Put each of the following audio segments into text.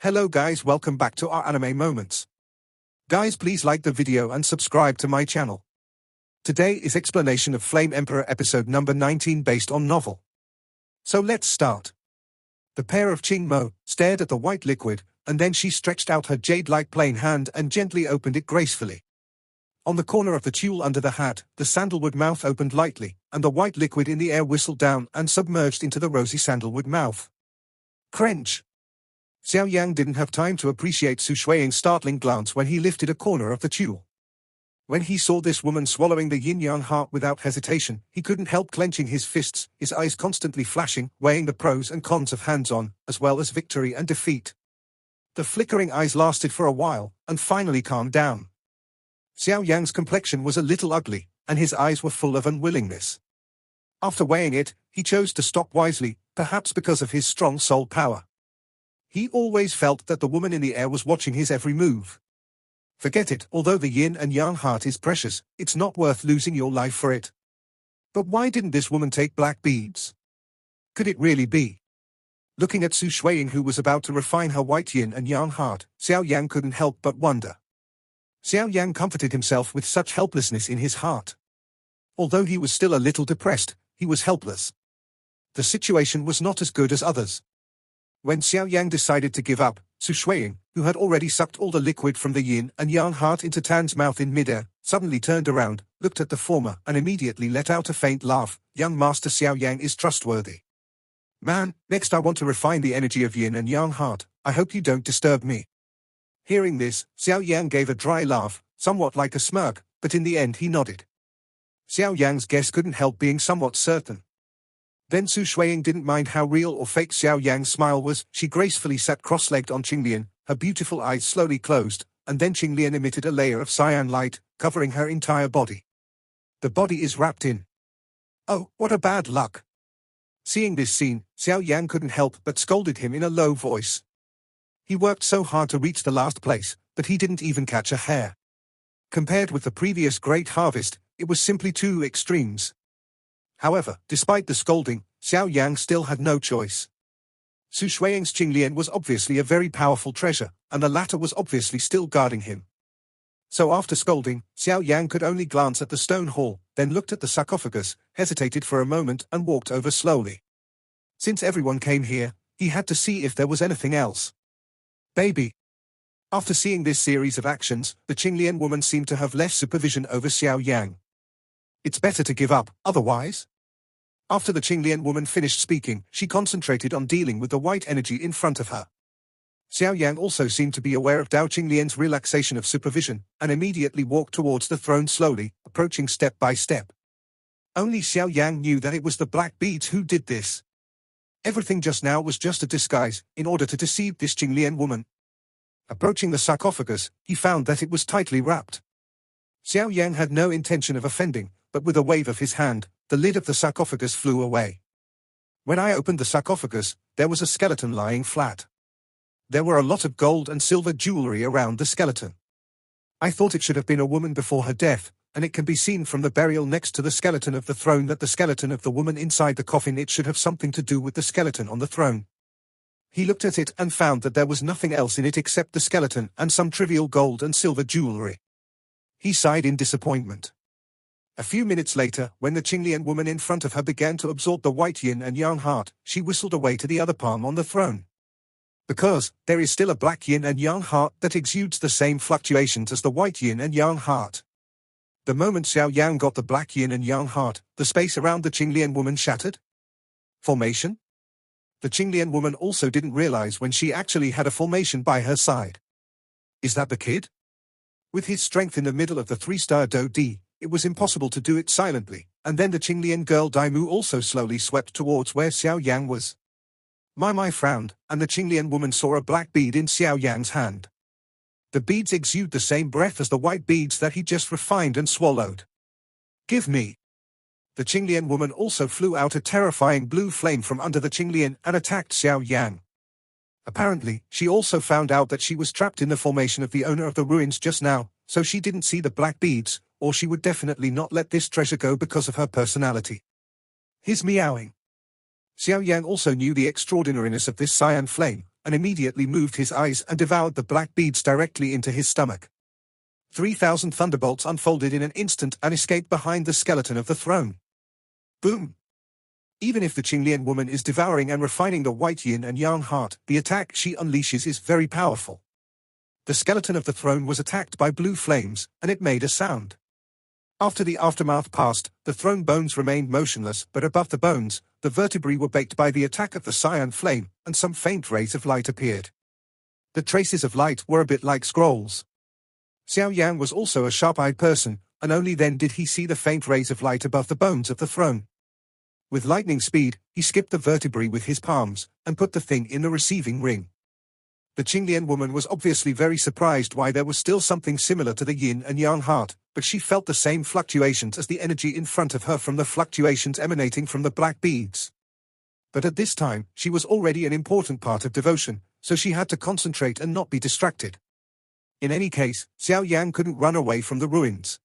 Hello guys, welcome back to our anime moments. Guys, please like the video and subscribe to my channel. Today is explanation of Flame Emperor episode number 19 based on novel. So let's start. The pair of Qingmo stared at the white liquid, and then she stretched out her jade-like plain hand and gently opened it gracefully. On the corner of the tulle under the hat, the sandalwood mouth opened lightly, and the white liquid in the air whistled down and submerged into the rosy sandalwood mouth. Crench! Xiao Yan didn't have time to appreciate Su Shuiying's startling glance when he lifted a corner of the tulle. When he saw this woman swallowing the yin-yang heart without hesitation, he couldn't help clenching his fists, his eyes constantly flashing, weighing the pros and cons of hands-on, as well as victory and defeat. The flickering eyes lasted for a while, and finally calmed down. Xiao Yan's complexion was a little ugly, and his eyes were full of unwillingness. After weighing it, he chose to stop wisely, perhaps because of his strong soul power. He always felt that the woman in the air was watching his every move. Forget it, although the yin and yang heart is precious, it's not worth losing your life for it. But why didn't this woman take black beads? Could it really be? Looking at Su Shuiying, who was about to refine her white yin and yang heart, Xiao Yan couldn't help but wonder. Xiao Yan comforted himself with such helplessness in his heart. Although he was still a little depressed, he was helpless. The situation was not as good as others. When Xiao Yan decided to give up, Su Shuiying, who had already sucked all the liquid from the yin and yang heart into Tan's mouth in midair, suddenly turned around, looked at the former, and immediately let out a faint laugh. Young Master Xiao Yan is trustworthy. Man, next I want to refine the energy of yin and yang heart. I hope you don't disturb me. Hearing this, Xiao Yan gave a dry laugh, somewhat like a smirk, but in the end he nodded. Xiao Yan's guess couldn't help being somewhat certain. Then Su Shuiying didn't mind how real or fake Xiao Yan's smile was. She gracefully sat cross-legged on Qinglian, her beautiful eyes slowly closed, and then Qinglian emitted a layer of cyan light, covering her entire body. The body is wrapped in. Oh, what a bad luck! Seeing this scene, Xiao Yan couldn't help but scolded him in a low voice. He worked so hard to reach the last place, but he didn't even catch a hair. Compared with the previous great harvest, it was simply two extremes. However, despite the scolding, Xiao Yan still had no choice. Su Shuiying's Qinglian was obviously a very powerful treasure, and the latter was obviously still guarding him. So after scolding, Xiao Yan could only glance at the stone hall, then looked at the sarcophagus, hesitated for a moment and walked over slowly. Since everyone came here, he had to see if there was anything else. Baby. After seeing this series of actions, the Qinglian woman seemed to have less supervision over Xiao Yan. It's better to give up, otherwise? After the Qinglian woman finished speaking, she concentrated on dealing with the white energy in front of her. Xiao Yan also seemed to be aware of Dao Qinglian's relaxation of supervision, and immediately walked towards the throne slowly, approaching step by step. Only Xiao Yan knew that it was the black beads who did this. Everything just now was just a disguise, in order to deceive this Qinglian woman. Approaching the sarcophagus, he found that it was tightly wrapped. Xiao Yan had no intention of offending, but with a wave of his hand, the lid of the sarcophagus flew away. When I opened the sarcophagus, there was a skeleton lying flat. There were a lot of gold and silver jewelry around the skeleton. I thought it should have been a woman before her death, and it can be seen from the burial next to the skeleton of the throne that the skeleton of the woman inside the coffin, it should have something to do with the skeleton on the throne. He looked at it and found that there was nothing else in it except the skeleton and some trivial gold and silver jewelry. He sighed in disappointment. A few minutes later, when the Qinglian woman in front of her began to absorb the white yin and yang heart, she whistled away to the other palm on the throne. Because there is still a black yin and yang heart that exudes the same fluctuations as the white yin and yang heart. The moment Xiao Yan got the black yin and yang heart, the space around the Qinglian woman shattered. Formation? The Qinglian woman also didn't realize when she actually had a formation by her side. Is that the kid? With his strength in the middle of the 3-star Do Di, it was impossible to do it silently, and then the Qinglian girl Daimu also slowly swept towards where Xiao Yan was. Mai frowned, and the Qinglian woman saw a black bead in Xiao Yan's hand. The beads exude the same breath as the white beads that he just refined and swallowed. Give me. The Qinglian woman also flew out a terrifying blue flame from under the Qinglian and attacked Xiao Yan. Apparently, she also found out that she was trapped in the formation of the owner of the ruins just now, so she didn't see the black beads, or she would definitely not let this treasure go because of her personality. His meowing. Xiao Yan also knew the extraordinariness of this cyan flame, and immediately moved his eyes and devoured the black beads directly into his stomach. 3,000 thunderbolts unfolded in an instant and escaped behind the skeleton of the throne. Boom! Even if the Qinglian woman is devouring and refining the white yin and yang heart, the attack she unleashes is very powerful. The skeleton of the throne was attacked by blue flames, and it made a sound. After the aftermath passed, the throne bones remained motionless, but above the bones, the vertebrae were baked by the attack of the cyan flame, and some faint rays of light appeared. The traces of light were a bit like scrolls. Xiao Yan was also a sharp-eyed person, and only then did he see the faint rays of light above the bones of the throne. With lightning speed, he skipped the vertebrae with his palms, and put the thing in the receiving ring. The Qinglian woman was obviously very surprised why there was still something similar to the yin and yang heart, but she felt the same fluctuations as the energy in front of her from the fluctuations emanating from the black beads. But at this time, she was already an important part of devotion, so she had to concentrate and not be distracted. In any case, Xiao Yan couldn't run away from the ruins.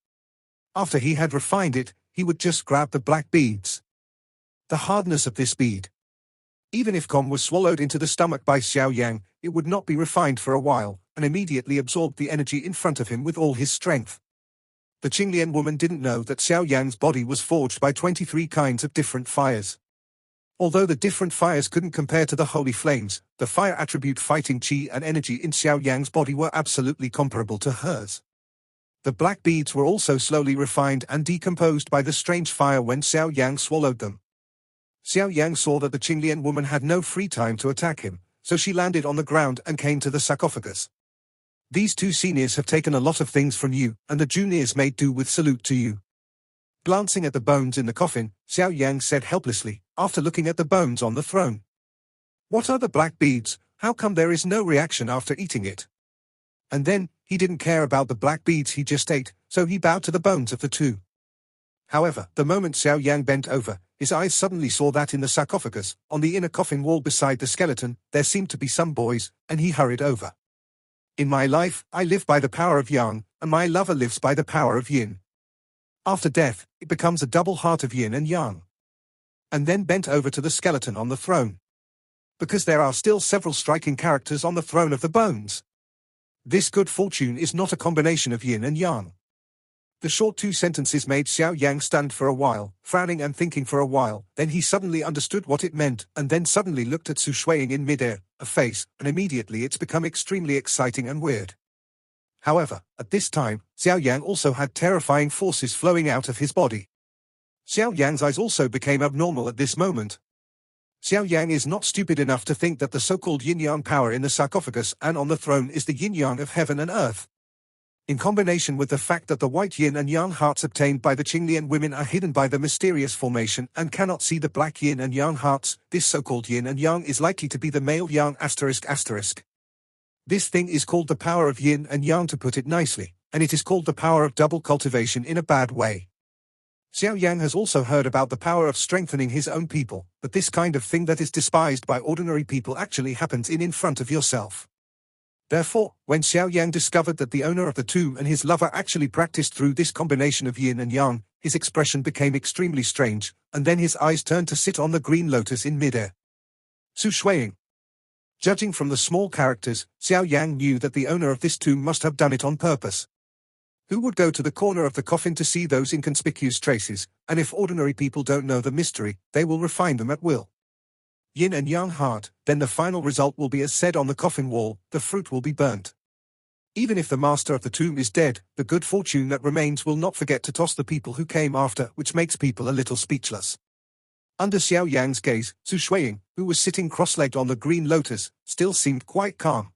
After he had refined it, he would just grab the black beads. The hardness of this bead. Even if Com was swallowed into the stomach by Xiao Yan, it would not be refined for a while, and immediately absorbed the energy in front of him with all his strength. The Qinglian woman didn't know that Xiao Yan's body was forged by 23 kinds of different fires. Although the different fires couldn't compare to the holy flames, the fire attribute fighting qi and energy in Xiao Yan's body were absolutely comparable to hers. The black beads were also slowly refined and decomposed by the strange fire when Xiao Yan swallowed them. Xiao Yan saw that the Qinglian woman had no free time to attack him, so she landed on the ground and came to the sarcophagus. These two seniors have taken a lot of things from you, and the juniors made do with salute to you. Glancing at the bones in the coffin, Xiao Yan said helplessly, after looking at the bones on the throne. What are the black beads? How come there is no reaction after eating it? And then, he didn't care about the black beads he just ate, so he bowed to the bones of the two. However, the moment Xiao Yan bent over, his eyes suddenly saw that in the sarcophagus, on the inner coffin wall beside the skeleton, there seemed to be some boys, and he hurried over. In my life, I live by the power of yang, and my lover lives by the power of yin. After death, it becomes a double heart of yin and yang. And then bent over to the skeleton on the throne. Because there are still several striking characters on the throne of the bones. This good fortune is not a combination of yin and yang. The short two sentences made Xiao Yang stunned for a while, frowning and thinking for a while, then he suddenly understood what it meant, and then suddenly looked at Su Shuiying in midair, a face, and immediately it's become extremely exciting and weird. However, at this time, Xiao Yang also had terrifying forces flowing out of his body. Xiao Yang's eyes also became abnormal at this moment. Xiao Yang is not stupid enough to think that the so-called yin-yang power in the sarcophagus and on the throne is the yin-yang of heaven and earth. In combination with the fact that the white yin and yang hearts obtained by the Qinglian women are hidden by the mysterious formation and cannot see the black yin and yang hearts, this so-called yin and yang is likely to be the male yang ***. This thing is called the power of yin and yang to put it nicely, and it is called the power of double cultivation in a bad way. Xiao Yang has also heard about the power of strengthening his own people, but this kind of thing that is despised by ordinary people actually happens in front of yourself. Therefore, when Xiao Yang discovered that the owner of the tomb and his lover actually practiced through this combination of yin and yang, his expression became extremely strange, and then his eyes turned to sit on the green lotus in midair. Su Shuiying. Judging from the small characters, Xiao Yang knew that the owner of this tomb must have done it on purpose. Who would go to the corner of the coffin to see those inconspicuous traces, and if ordinary people don't know the mystery, they will refine them at will. Yin and yang heart, then the final result will be as said on the coffin wall, the fruit will be burnt. Even if the master of the tomb is dead, the good fortune that remains will not forget to toss the people who came after, which makes people a little speechless. Under Xiao Yang's gaze, Su Shuiying, who was sitting cross-legged on the green lotus, still seemed quite calm.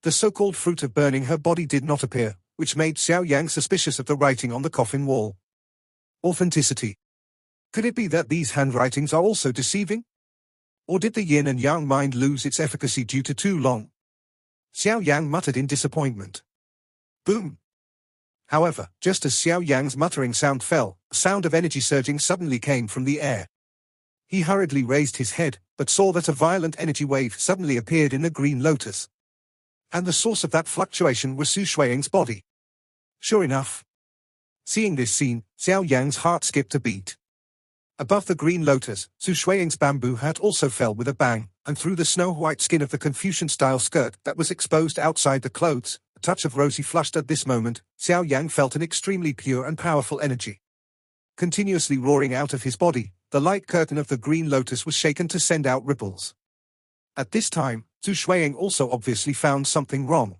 The so-called fruit of burning her body did not appear, which made Xiao Yang suspicious of the writing on the coffin wall. Authenticity. Could it be that these handwritings are also deceiving? Or did the yin and yang mind lose its efficacy due to too long? Xiao Yang muttered in disappointment. Boom! However, just as Xiao Yang's muttering sound fell, a sound of energy surging suddenly came from the air. He hurriedly raised his head, but saw that a violent energy wave suddenly appeared in the green lotus. And the source of that fluctuation was Su Shuiying's body. Sure enough. Seeing this scene, Xiao Yang's heart skipped a beat. Above the green lotus, Su Shuiying's bamboo hat also fell with a bang, and through the snow-white skin of the Confucian-style skirt that was exposed outside the clothes, a touch of rosy flushed at this moment, Xiao Yan felt an extremely pure and powerful energy continuously roaring out of his body. The light curtain of the green lotus was shaken to send out ripples. At this time, Zhu Shuiying also obviously found something wrong.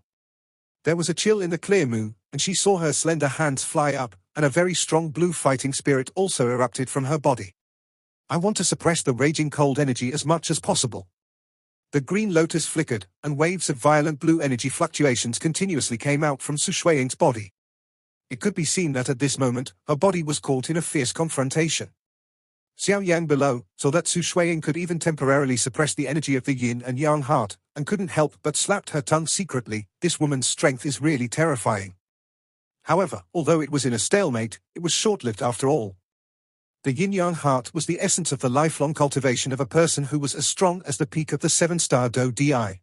There was a chill in the clear moon, and she saw her slender hands fly up, and a very strong blue fighting spirit also erupted from her body. I want to suppress the raging cold energy as much as possible. The green lotus flickered, and waves of violent blue energy fluctuations continuously came out from Zhu Shuiying's body. It could be seen that at this moment, her body was caught in a fierce confrontation. Xiao Yan below saw that Zhu Shuiying could even temporarily suppress the energy of the yin and yang heart, and couldn't help but slapped her tongue secretly. This woman's strength is really terrifying. However, although it was in a stalemate, it was short-lived after all. The yin-yang heart was the essence of the lifelong cultivation of a person who was as strong as the peak of the 7-star Do Di.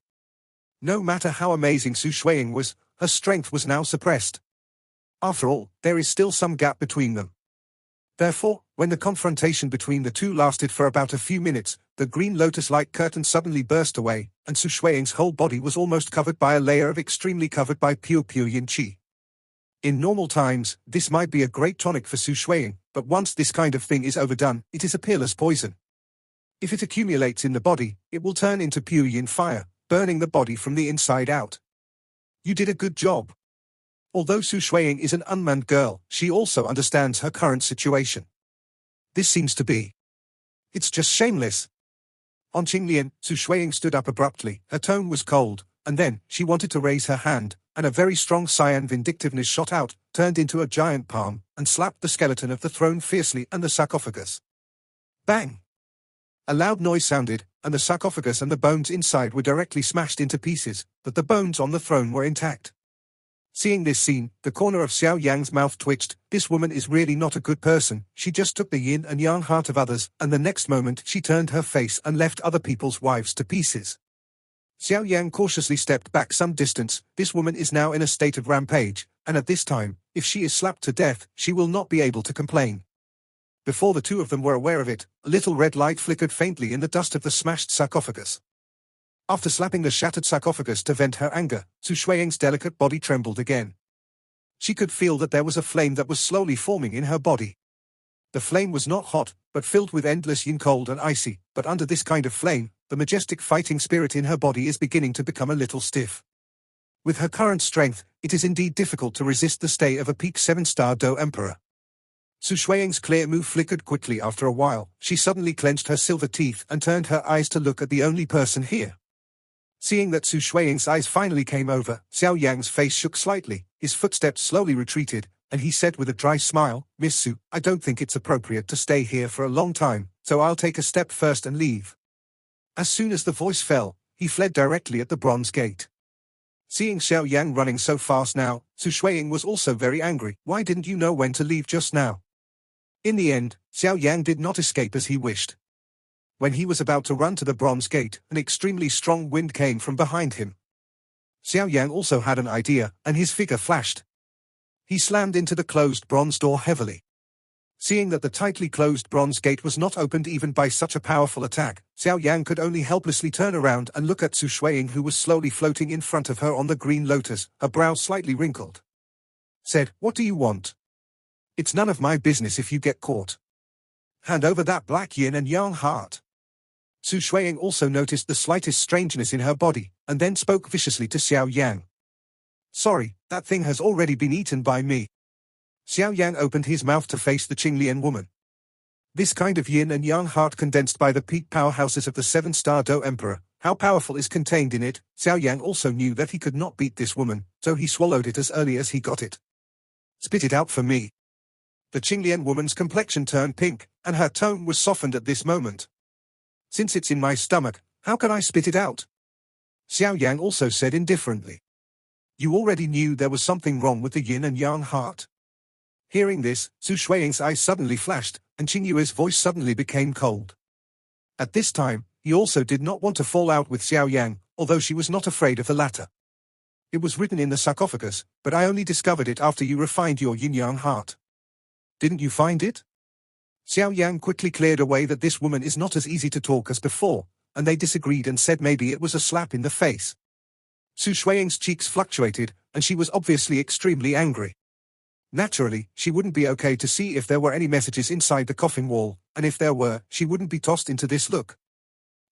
No matter how amazing Zhu Shuiying was, her strength was now suppressed. After all, there is still some gap between them. Therefore, when the confrontation between the two lasted for about a few minutes, the green lotus-like curtain suddenly burst away, and Zhu Shuiying's whole body was almost covered by a layer of extremely covered by pure yin qi. In normal times, this might be a great tonic for Zhu Shuiying, but once this kind of thing is overdone, it is a peerless poison. If it accumulates in the body, it will turn into pure yin fire, burning the body from the inside out. You did a good job. Although Zhu Shuiying is an unmanned girl, she also understands her current situation. This seems to be. It's just shameless. On Qinglian, Zhu Shuiying stood up abruptly. Her tone was cold, and then she wanted to raise her hand, and a very strong cyan vindictiveness shot out, turned into a giant palm, and slapped the skeleton of the throne fiercely and the sarcophagus. Bang! A loud noise sounded, and the sarcophagus and the bones inside were directly smashed into pieces, but the bones on the throne were intact. Seeing this scene, the corner of Xiao Yang's mouth twitched. This woman is really not a good person. She just took the yin and yang heart of others, and the next moment she turned her face and left other people's wives to pieces. Xiao Yan cautiously stepped back some distance. This woman is now in a state of rampage, and at this time, if she is slapped to death, she will not be able to complain. Before the two of them were aware of it, a little red light flickered faintly in the dust of the smashed sarcophagus. After slapping the shattered sarcophagus to vent her anger, Zhu Shuiying's delicate body trembled again. She could feel that there was a flame that was slowly forming in her body. The flame was not hot, but filled with endless yin, cold and icy, but under this kind of flame, the majestic fighting spirit in her body is beginning to become a little stiff. With her current strength, it is indeed difficult to resist the stay of a peak 7-star Do Emperor. Zhu Shuiying's clear mood flickered quickly after a while. She suddenly clenched her silver teeth and turned her eyes to look at the only person here. Seeing that Zhu Shuiying's eyes finally came over, Xiao Yang's face shook slightly, his footsteps slowly retreated, and he said with a dry smile, "Miss Zhu, I don't think it's appropriate to stay here for a long time, so I'll take a step first and leave." As soon as the voice fell, he fled directly at the bronze gate. Seeing Xiao Yang running so fast now, Zhu Shuiying was also very angry. Why didn't you know when to leave just now? In the end, Xiao Yang did not escape as he wished. When he was about to run to the bronze gate, an extremely strong wind came from behind him. Xiao Yang also had an idea, and his figure flashed. He slammed into the closed bronze door heavily. Seeing that the tightly closed bronze gate was not opened even by such a powerful attack, Xiao Yang could only helplessly turn around and look at Zhu Shuiying, who was slowly floating in front of her on the green lotus, her brow slightly wrinkled. Said, "What do you want? It's none of my business if you get caught. Hand over that black yin and yang heart." Zhu Shuiying also noticed the slightest strangeness in her body, and then spoke viciously to Xiao Yang. "Sorry, that thing has already been eaten by me." Xiao Yang opened his mouth to face the Qinglian woman. This kind of yin and yang heart condensed by the peak powerhouses of the 7-star Do Emperor, how powerful is contained in it? Xiao Yang also knew that he could not beat this woman, so he swallowed it as early as he got it. "Spit it out for me." The Qinglian woman's complexion turned pink, and her tone was softened at this moment. "Since it's in my stomach, how can I spit it out?" Xiao Yang also said indifferently. "You already knew there was something wrong with the yin and yang heart." Hearing this, Zhu Shuiying's eyes suddenly flashed, and Qing Yue's voice suddenly became cold. At this time, he also did not want to fall out with Xiao Yang, although she was not afraid of the latter. "It was written in the sarcophagus, but I only discovered it after you refined your yin-yang heart. Didn't you find it?" Xiao Yang quickly cleared away that this woman is not as easy to talk as before, and they disagreed and said maybe it was a slap in the face. Su Shuiying's cheeks fluctuated, and she was obviously extremely angry. Naturally, she wouldn't be okay to see if there were any messages inside the coffin wall, and if there were, she wouldn't be tossed into this look.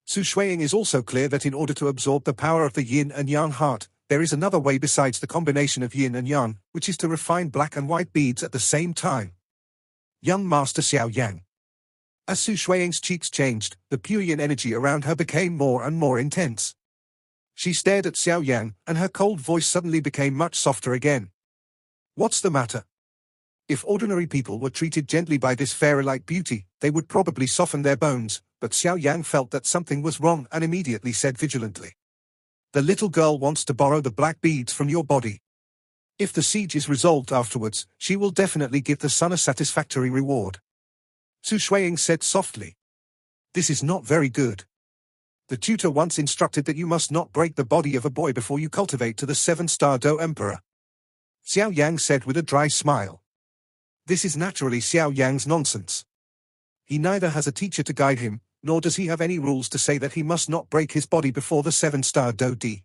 Su Shuiying is also clear that in order to absorb the power of the yin and yang heart, there is another way besides the combination of yin and yang, which is to refine black and white beads at the same time. Young Master Xiao Yan. As Su Shuiying's cheeks changed, the pure yin energy around her became more and more intense. She stared at Xiao Yan, and her cold voice suddenly became much softer again. What's the matter? If ordinary people were treated gently by this fairy-like beauty, they would probably soften their bones, but Xiao Yan felt that something was wrong and immediately said vigilantly. The little girl wants to borrow the black beads from your body. If the siege is resolved afterwards, she will definitely give the son a satisfactory reward. Su Shuiying said softly. This is not very good. The tutor once instructed that you must not break the body of a boy before you cultivate to the 7-star Do Emperor. Xiao Yang said with a dry smile. This is naturally Xiao Yang's nonsense. He neither has a teacher to guide him, nor does he have any rules to say that he must not break his body before the 7-star Do D.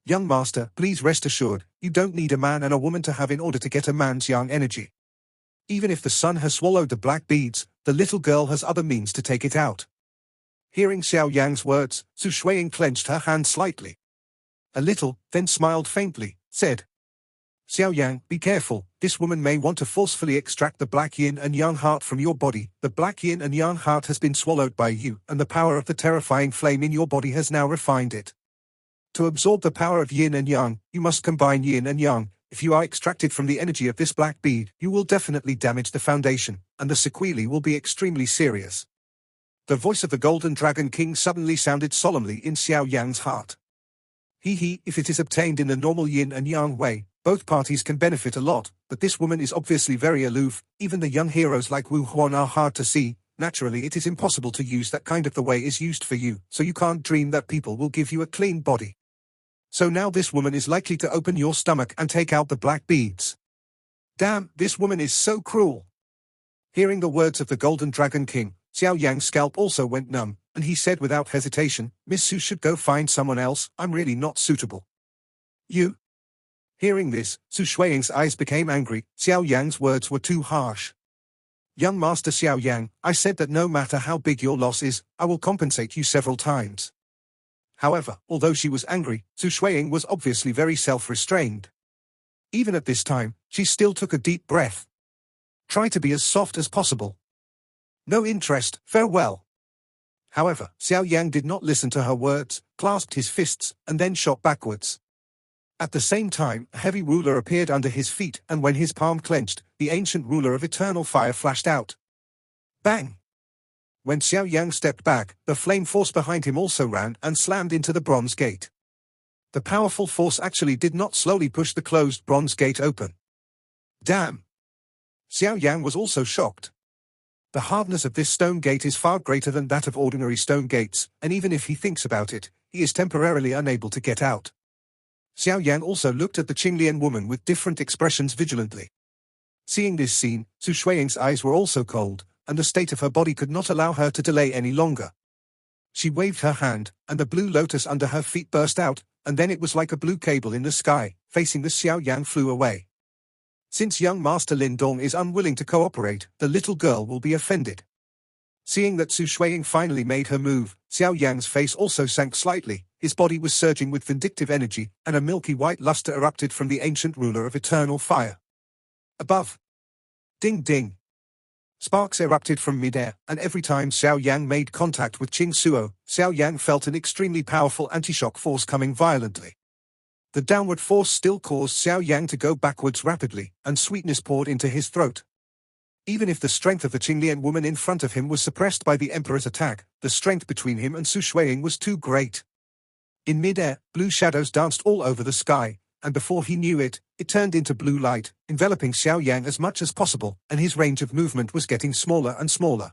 Young master, please rest assured, you don't need a man and a woman to have in order to get a man's yang energy. Even if the son has swallowed the black beads, the little girl has other means to take it out. Hearing Xiao Yang's words, Su Shuiying clenched her hand slightly. A little, then smiled faintly, said, Xiao Yang, be careful, this woman may want to forcefully extract the black yin and yang heart from your body. The black yin and yang heart has been swallowed by you, and the power of the terrifying flame in your body has now refined it. To absorb the power of yin and yang, you must combine yin and yang. If you are extracted from the energy of this black bead, you will definitely damage the foundation, and the sequelae will be extremely serious. The voice of the Golden Dragon King suddenly sounded solemnly in Xiao Yang's heart. If it is obtained in the normal yin and yang way, both parties can benefit a lot, but this woman is obviously very aloof. Even the young heroes like Wu Huan are hard to see. Naturally it is impossible to use that kind of the way is used for you, so you can't dream that people will give you a clean body. So now this woman is likely to open your stomach and take out the black beads. Damn, this woman is so cruel. Hearing the words of the Golden Dragon King, Xiao Yang's scalp also went numb, and he said without hesitation, Miss Su should go find someone else, I'm really not suitable. You? Hearing this, Su Shuiying's eyes became angry. Xiao Yang's words were too harsh. Young Master Xiao Yan, I said that no matter how big your loss is, I will compensate you several times. However, although she was angry, Su Shuiying was obviously very self-restrained. Even at this time, she still took a deep breath. Try to be as soft as possible. No interest, farewell. However, Xiao Yang did not listen to her words, clasped his fists, and then shot backwards. At the same time, a heavy ruler appeared under his feet, and when his palm clenched, the ancient ruler of eternal fire flashed out. Bang! When Xiao Yang stepped back, the flame force behind him also ran and slammed into the bronze gate. The powerful force actually did not slowly push the closed bronze gate open. Damn! Xiao Yang was also shocked. The hardness of this stone gate is far greater than that of ordinary stone gates, and even if he thinks about it, he is temporarily unable to get out. Xiao Yan also looked at the Qinglian woman with different expressions vigilantly. Seeing this scene, Su Shuiying's eyes were also cold, and the state of her body could not allow her to delay any longer. She waved her hand, and the blue lotus under her feet burst out, and then it was like a blue cable in the sky, facing the Xiao Yan flew away. Since young Master Lin Dong is unwilling to cooperate, the little girl will be offended. Seeing that Su Shuiying finally made her move, Xiao Yang's face also sank slightly. His body was surging with vindictive energy, and a milky white luster erupted from the ancient ruler of eternal fire. Above. Ding ding. Sparks erupted from midair, and every time Xiao Yang made contact with Qing Suo, Xiao Yang felt an extremely powerful anti-shock force coming violently. The downward force still caused Xiao Yang to go backwards rapidly, and sweetness poured into his throat. Even if the strength of the Qinglian woman in front of him was suppressed by the Emperor's attack, the strength between him and Su Shuiying was too great. In mid-air, blue shadows danced all over the sky, and before he knew it, it turned into blue light, enveloping Xiao Yang as much as possible, and his range of movement was getting smaller and smaller.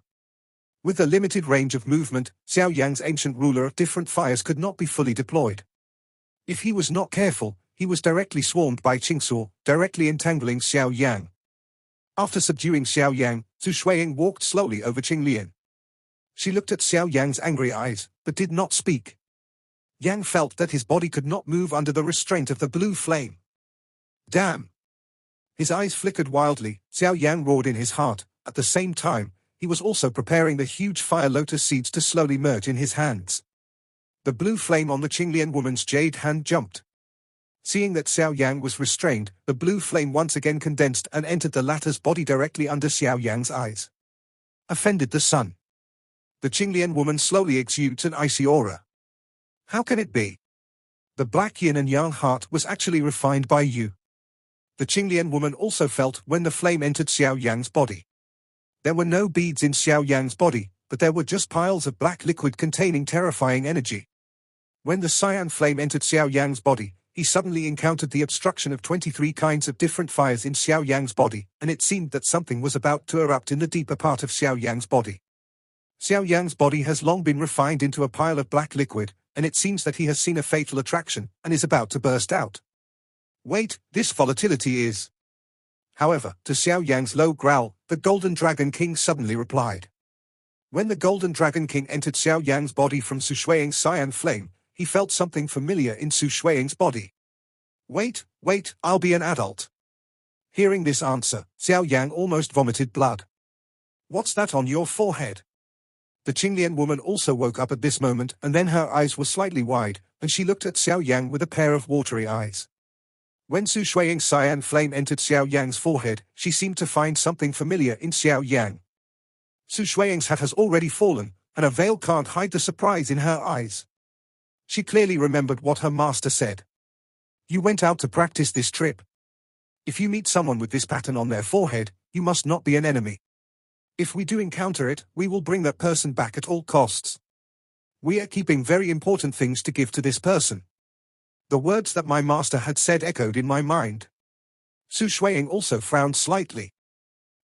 With the limited range of movement, Xiao Yang's ancient ruler of different fires could not be fully deployed. If he was not careful, he was directly swarmed by Qingsuo, directly entangling Xiao Yang. After subduing Xiao Yang, Su Shuiying walked slowly over Qinglian. She looked at Xiao Yang's angry eyes, but did not speak. Yang felt that his body could not move under the restraint of the blue flame. Damn! His eyes flickered wildly. Xiao Yan roared in his heart. At the same time, he was also preparing the huge fire lotus seeds to slowly merge in his hands. The blue flame on the Qinglian woman's jade hand jumped. Seeing that Xiao Yang was restrained, the blue flame once again condensed and entered the latter's body directly under Xiao Yang's eyes. Offended the sun. The Qinglian woman slowly exudes an icy aura. How can it be? The black yin and yang heart was actually refined by you. The Qinglian woman also felt when the flame entered Xiao Yang's body. There were no beads in Xiao Yang's body, but there were just piles of black liquid containing terrifying energy. When the cyan flame entered Xiao Yang's body, he suddenly encountered the obstruction of 23 kinds of different fires in Xiao Yang's body, and it seemed that something was about to erupt in the deeper part of Xiao Yang's body. Xiao Yang's body has long been refined into a pile of black liquid, and it seems that he has seen a fatal attraction, and is about to burst out. Wait, this volatility is... However, to Xiao Yang's low growl, the Golden Dragon King suddenly replied. When the Golden Dragon King entered Xiao Yang's body from Su Shuiying's cyan flame, he felt something familiar in Su Shuiying's body. Wait, I'll be an adult. Hearing this answer, Xiao Yang almost vomited blood. What's that on your forehead? The Qinglian woman also woke up at this moment, and then her eyes were slightly wide, and she looked at Xiao Yang with a pair of watery eyes. When Su Shuiying's cyan flame entered Xiao Yang's forehead, she seemed to find something familiar in Xiao Yang. Su Shuiying's hat has already fallen, and a veil can't hide the surprise in her eyes. She clearly remembered what her master said. You went out to practice this trip. If you meet someone with this pattern on their forehead, you must not be an enemy. If we do encounter it, we will bring that person back at all costs. We are keeping very important things to give to this person. The words that my master had said echoed in my mind. Su Shuiying also frowned slightly.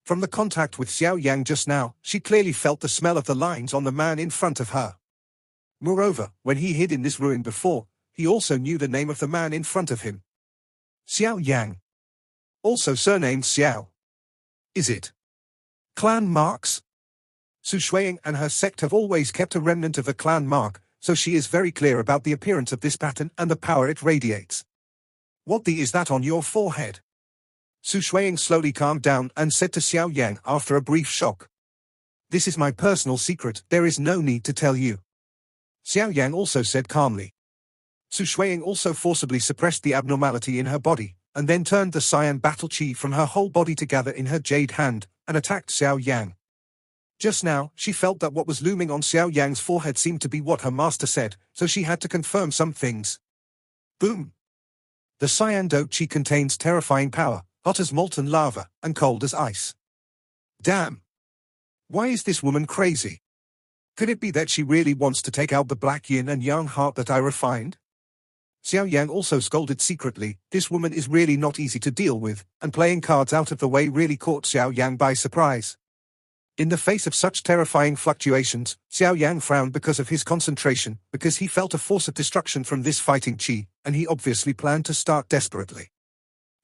From the contact with Xiao Yang just now, she clearly felt the smell of the lines on the man in front of her. Moreover, when he hid in this ruin before, he also knew the name of the man in front of him. Xiao Yang. Also surnamed Xiao. Is it? Clan marks? Su Shuiying and her sect have always kept a remnant of a clan mark, so she is very clear about the appearance of this pattern and the power it radiates. What the is that on your forehead? Su Shuiying slowly calmed down and said to Xiao Yang after a brief shock. This is my personal secret, there is no need to tell you. Xiao Yang also said calmly. Su Shuiying also forcibly suppressed the abnormality in her body, and then turned the cyan battle chi from her whole body to gather in her jade hand, and attacked Xiao Yang. Just now, she felt that what was looming on Xiao Yang's forehead seemed to be what her master said, so she had to confirm some things. Boom! The cyan do chi contains terrifying power, hot as molten lava, and cold as ice. Damn! Why is this woman crazy? Could it be that she really wants to take out the black yin and yang heart that I refined? Xiao Yang also scolded secretly. This woman is really not easy to deal with, and playing cards out of the way really caught Xiao Yang by surprise. In the face of such terrifying fluctuations, Xiao Yang frowned because of his concentration, because he felt a force of destruction from this fighting chi, and he obviously planned to start desperately.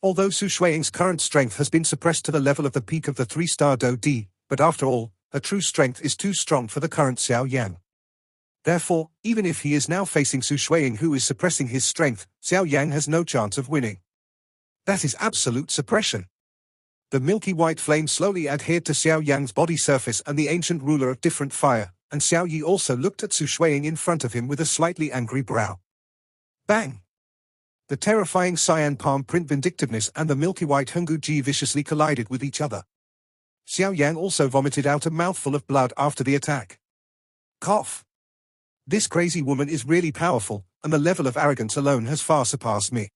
Although Su Shuiying's current strength has been suppressed to the level of the peak of the 3-star Do Di, but after all, her true strength is too strong for the current Xiao Yang. Therefore, even if he is now facing Su Shuiying who is suppressing his strength, Xiao Yang has no chance of winning. That is absolute suppression. The milky white flame slowly adhered to Xiao Yang's body surface and the ancient ruler of different fire, and Xiao Yi also looked at Su Shuiying in front of him with a slightly angry brow. Bang! The terrifying cyan palm print vindictiveness and the milky white Hungu Ji viciously collided with each other. Xiao Yang also vomited out a mouthful of blood after the attack. Cough! This crazy woman is really powerful, and the level of arrogance alone has far surpassed me.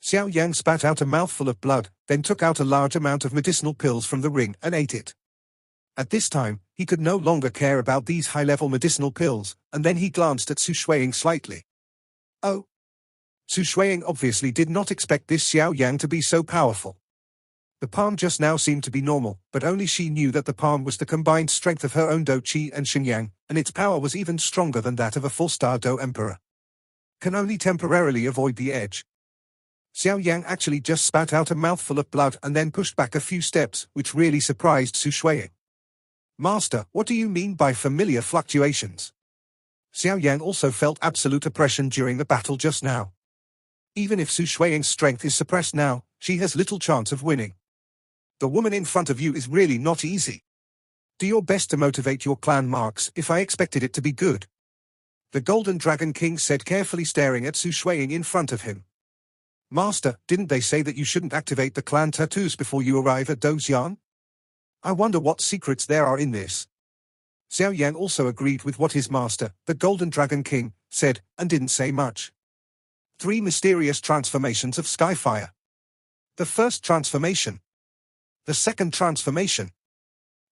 Xiao Yang spat out a mouthful of blood, then took out a large amount of medicinal pills from the ring and ate it. At this time, he could no longer care about these high-level medicinal pills, and then he glanced at Su Shuiying slightly. Oh! Su Shuiying obviously did not expect this Xiao Yang to be so powerful. The palm just now seemed to be normal, but only she knew that the palm was the combined strength of her own Do Chi and Xingyang, and its power was even stronger than that of a full-star Do Emperor. Can only temporarily avoid the edge. Xiao Yang actually just spat out a mouthful of blood and then pushed back a few steps, which really surprised Su Shuiying. Master, what do you mean by familiar fluctuations? Xiao Yan also felt absolute oppression during the battle just now. Even if Su Shuiying's strength is suppressed now, she has little chance of winning. The woman in front of you is really not easy. Do your best to motivate your clan marks if I expected it to be good. The Golden Dragon King said, carefully staring at Su Shuiying in front of him. Master, didn't they say that you shouldn't activate the clan tattoos before you arrive at Doxian? I wonder what secrets there are in this. Xiao Yan also agreed with what his master, the Golden Dragon King, said, and didn't say much. 3 mysterious transformations of Skyfire. The first transformation. The second transformation.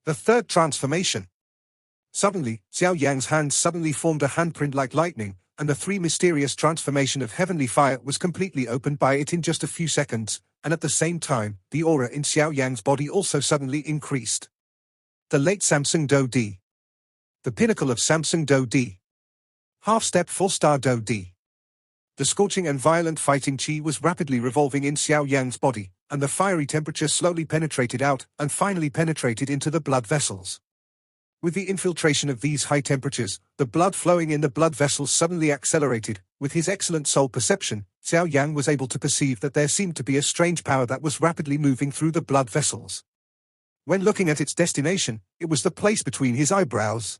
The third transformation. Suddenly, Xiao Yang's hands suddenly formed a handprint like lightning, and the 3 mysterious transformation of heavenly fire was completely opened by it in just a few seconds, and at the same time, the aura in Xiao Yang's body also suddenly increased. The late Samsung Do Di. The pinnacle of Samsung Do Di. Half-step 4-star Do Di. The scorching and violent fighting chi was rapidly revolving in Xiao Yang's body, and the fiery temperature slowly penetrated out and finally penetrated into the blood vessels. With the infiltration of these high temperatures, the blood flowing in the blood vessels suddenly accelerated. With his excellent soul perception, Xiao Yang was able to perceive that there seemed to be a strange power that was rapidly moving through the blood vessels. When looking at its destination, it was the place between his eyebrows.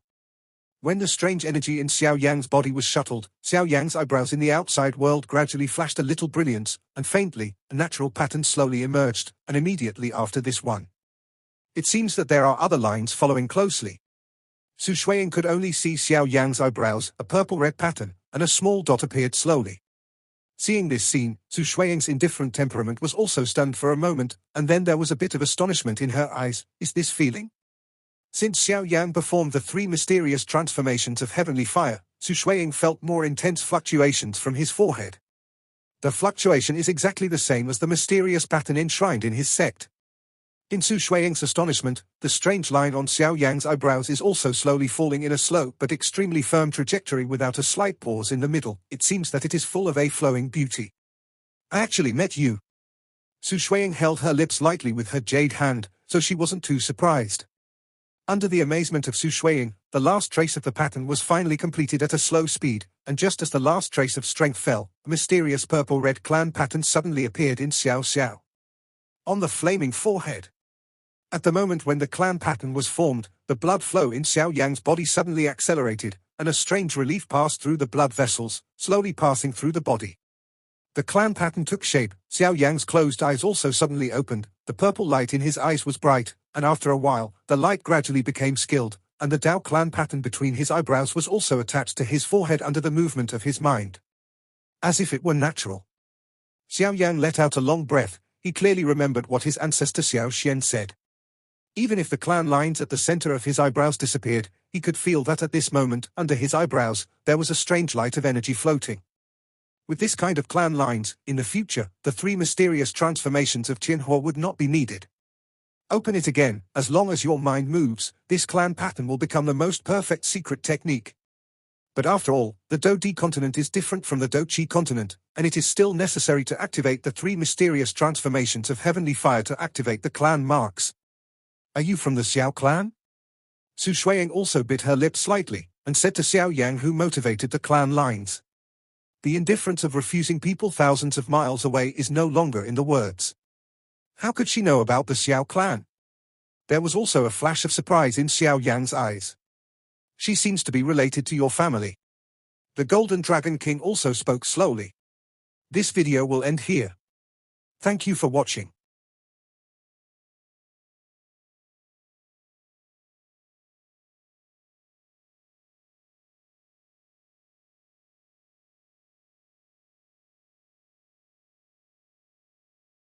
When the strange energy in Xiao Yang's body was shuttled, Xiao Yang's eyebrows in the outside world gradually flashed a little brilliance, and faintly, a natural pattern slowly emerged, and immediately after this one. It seems that there are other lines following closely. Su Shuiying could only see Xiao Yang's eyebrows, a purple-red pattern, and a small dot appeared slowly. Seeing this scene, Su Shuiying's indifferent temperament was also stunned for a moment, and then there was a bit of astonishment in her eyes. Is this feeling? Since Xiao Yan performed the 3 mysterious transformations of heavenly fire, Su Shuiying felt more intense fluctuations from his forehead. The fluctuation is exactly the same as the mysterious pattern enshrined in his sect. In Su Shuiying's astonishment, the strange line on Xiao Yang's eyebrows is also slowly falling in a slow but extremely firm trajectory without a slight pause in the middle. It seems that it is full of a flowing beauty. I actually met you. Su Shuiying held her lips lightly with her jade hand, so she wasn't too surprised. Under the amazement of Su Shuiying, the last trace of the pattern was finally completed at a slow speed, and just as the last trace of strength fell, a mysterious purple-red clan pattern suddenly appeared in Xiao Xiao. On the flaming forehead. At the moment when the clan pattern was formed, the blood flow in Xiao Yang's body suddenly accelerated, and a strange relief passed through the blood vessels, slowly passing through the body. The clan pattern took shape. Xiao Yang's closed eyes also suddenly opened, the purple light in his eyes was bright, and after a while, the light gradually became skilled, and the Dao clan pattern between his eyebrows was also attached to his forehead under the movement of his mind. As if it were natural. Xiao Yang let out a long breath. He clearly remembered what his ancestor Xiao Xian said. Even if the clan lines at the center of his eyebrows disappeared, he could feel that at this moment, under his eyebrows, there was a strange light of energy floating. With this kind of clan lines, in the future, the 3 mysterious transformations of Qianhua would not be needed. Open it again. As long as your mind moves, this clan pattern will become the most perfect secret technique. But after all, the Do Di continent is different from the Do Qi continent, and it is still necessary to activate the 3 mysterious transformations of heavenly fire to activate the clan marks. Are you from the Xiao clan? Su Shuiying also bit her lip slightly, and said to Xiao Yang, who motivated the clan lines. The indifference of refusing people thousands of miles away is no longer in the words. How could she know about the Xiao clan? There was also a flash of surprise in Xiao Yang's eyes. She seems to be related to your family. The Golden Dragon King also spoke slowly. This video will end here. Thank you for watching.